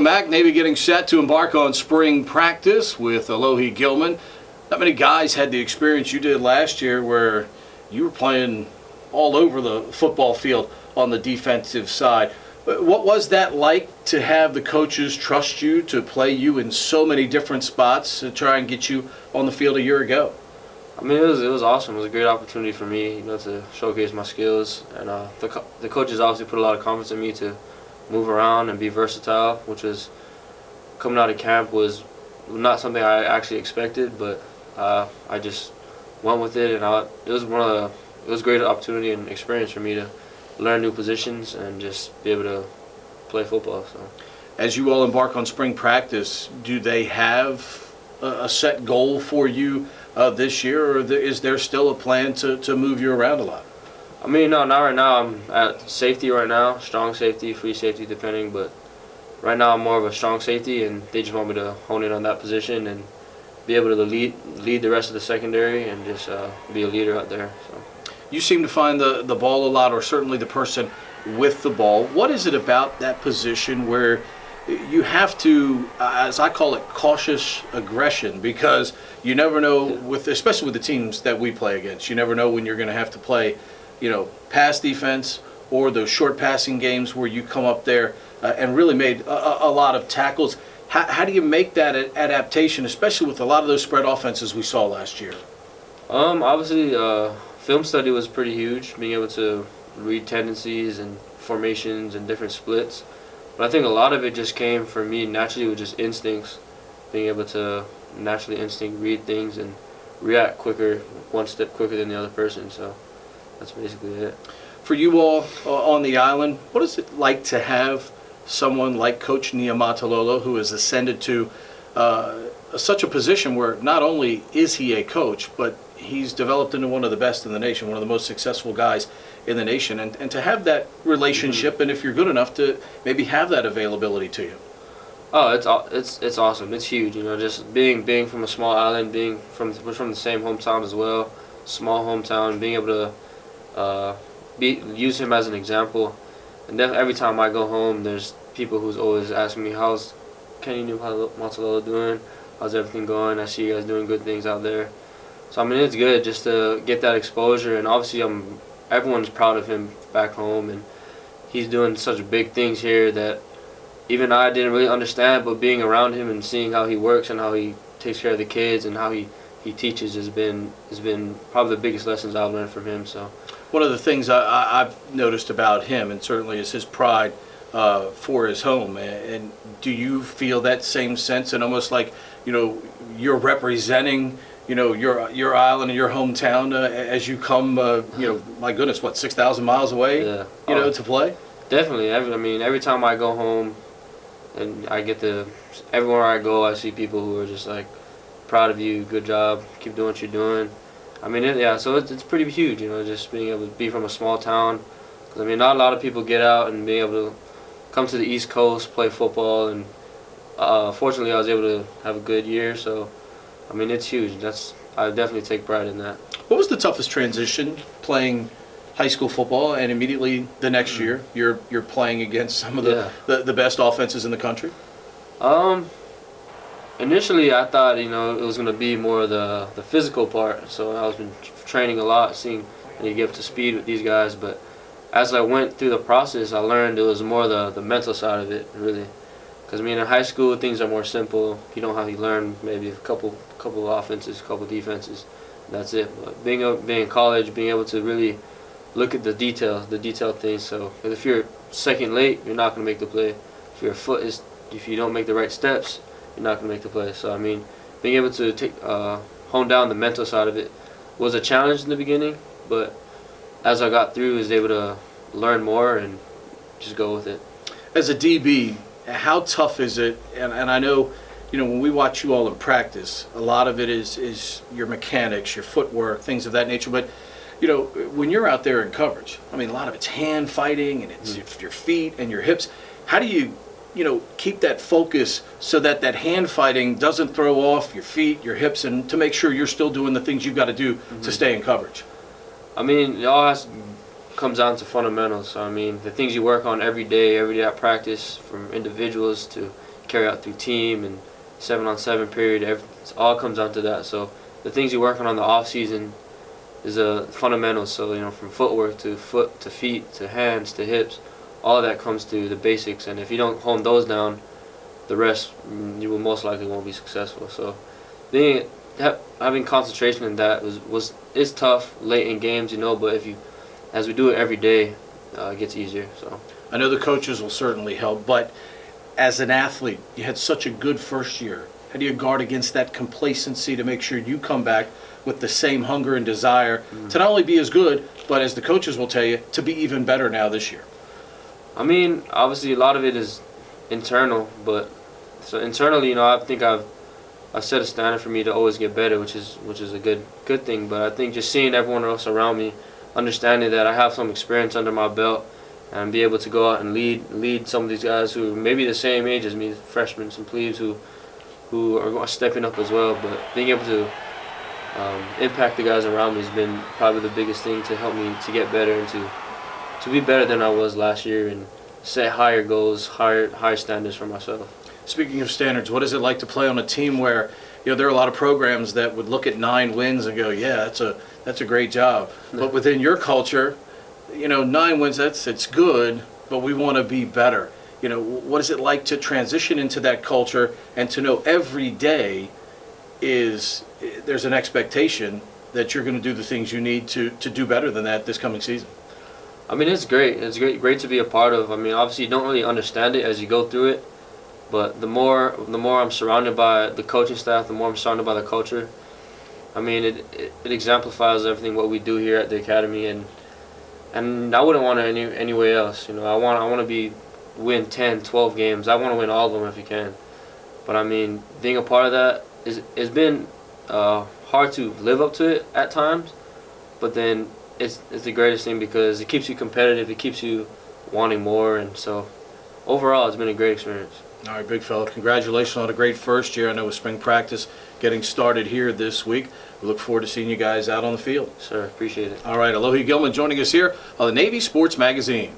Welcome back. Navy getting set to embark on spring practice with Alohi Gilman. Not many guys had the experience you did last year where you were playing all over the football field on the defensive side. What was that like to have the coaches trust you to play you in so many different spots to try and get you on the field a year ago? I mean, it was awesome. It was a great opportunity for me, to showcase my skills. And the coaches obviously put a lot of confidence in me to move around and be versatile, which was, coming out of camp was not something I actually expected, but I just went with it, and it was a great opportunity and experience for me to learn new positions and just be able to play football. So, as you all embark on spring practice, do they have a set goal for you this year, or is there still a plan to move you around a lot? I mean, no, not right now. I'm at safety right now, strong safety, free safety, depending. But right now I'm more of a strong safety, and they just want me to hone in on that position and be able to lead the rest of the secondary and just be a leader out there. So. You seem to find the ball a lot, or certainly the person with the ball. What is it about that position where you have to, as I call it, cautious aggression, because you never know, especially with the teams that we play against, you never know when you're going to have to play, pass defense or those short passing games where you come up there and really made a lot of tackles. How do you make that adaptation, especially with a lot of those spread offenses we saw last year? Obviously, film study was pretty huge, being able to read tendencies and formations and different splits. But I think a lot of it just came for me naturally with just instincts, being able to naturally read things and react quicker, one step quicker than the other person. So that's basically it. For you all on the island, what is it like to have someone like Coach Niumatalolo, who has ascended to such a position where not only is he a coach, but he's developed into one of the best in the nation, one of the most successful guys in the nation, and to have that relationship, and if you're good enough to maybe have that availability to you? Oh, it's awesome. It's huge. Just being from a small island, we're from the same hometown as well, small hometown, being able to use him as an example. And every time I go home, there's people who's always asking me, how's Kenny Niumatalolo doing? How's everything going? I see you guys doing good things out there. So I mean, it's good just to get that exposure, and obviously everyone's proud of him back home, and he's doing such big things here that even I didn't really understand, but being around him and seeing how he works and how he takes care of the kids and how he teaches has been probably the biggest lessons I've learned from him. So one of the things I've noticed about him, and certainly, is his pride for his home. And do you feel that same sense, and almost like you're representing your island and your hometown as you come, my goodness, 6,000 miles away, to play? Definitely. Every time I go home and everywhere I go, I see people who are just like, proud of you, good job, keep doing what you're doing. So it's pretty huge, just being able to be from a small town. 'Cause, not a lot of people get out and being able to come to the East Coast, play football, and fortunately I was able to have a good year, so it's huge. I definitely take pride in that. What was the toughest transition playing high school football, and immediately the next year you're playing against some of the best offenses in the country? Initially I thought it was going to be more the physical part, so I was been training a lot, seeing and you get up to speed with these guys. But as I went through the process, I learned it was more the mental side of it, really. Because in high school things are more simple. You learn maybe a couple offenses, a couple defenses. That's it. But being in college, being able to really look at the detailed things. So if you're second late, you're not going to make the play. If you don't make the right steps, you're not going to make the play. So being able to hone down the mental side of it was a challenge in the beginning, but as I got through, I was able to learn more and just go with it. As a DB, how tough is it? And I know, when we watch you all in practice, a lot of it is your mechanics, your footwork, things of that nature. But when you're out there in coverage, a lot of it's hand fighting and it's your feet and your hips. How do you keep that focus so that hand fighting doesn't throw off your feet, your hips, and to make sure you're still doing the things you've got to do to stay in coverage? It all comes down to fundamentals. So, the things you work on every day at practice, from individuals to carry out through team and 7-on-7 period. It all comes down to that. So the things you work on the off season is fundamentals. So from footwork to feet to hands to hips, all of that comes to the basics. And if you don't hone those down, the rest you will most likely won't be successful. So having concentration in that is tough late in games, but as we do it every day, it gets easier. So I know the coaches will certainly help, but as an athlete, you had such a good first year. How do you guard against that complacency to make sure you come back with the same hunger and desire to not only be as good, but as the coaches will tell you, to be even better now this year? I mean, obviously a lot of it is internal, but so internally, I think I've set a standard for me to always get better, which is a good thing. But I think just seeing everyone else around me, understanding that I have some experience under my belt, and be able to go out and lead some of these guys who may be the same age as me, freshmen, some plebes who are stepping up as well. But being able to impact the guys around me has been probably the biggest thing to help me to get better and to be better than I was last year and set higher goals, higher standards for myself. Speaking of standards, what is it like to play on a team where there are a lot of programs that would look at 9 wins and go, yeah, that's a great job. But within your culture, 9 wins, it's good, but we want to be better. What is it like to transition into that culture and to know every day there's an expectation that you're going to do the things you need to do better than that this coming season? I mean, it's great. It's great to be a part of. I mean, obviously you don't really understand it as you go through it, but the more I'm surrounded by the coaching staff, the more I'm surrounded by the culture. I mean, it exemplifies everything what we do here at the academy, and I wouldn't want it anywhere else. I want to win 10, 12 games. I want to win all of them if you can. But I mean, being a part of that it's been hard to live up to it at times, but then it's the greatest thing because it keeps you competitive, it keeps you wanting more, and so overall it's been a great experience. All right, big fella, congratulations on a great first year. I know with spring practice getting started here this week, we look forward to seeing you guys out on the field. Sir, appreciate it. All right, Alohi Gilman joining us here on the Navy Sports Magazine.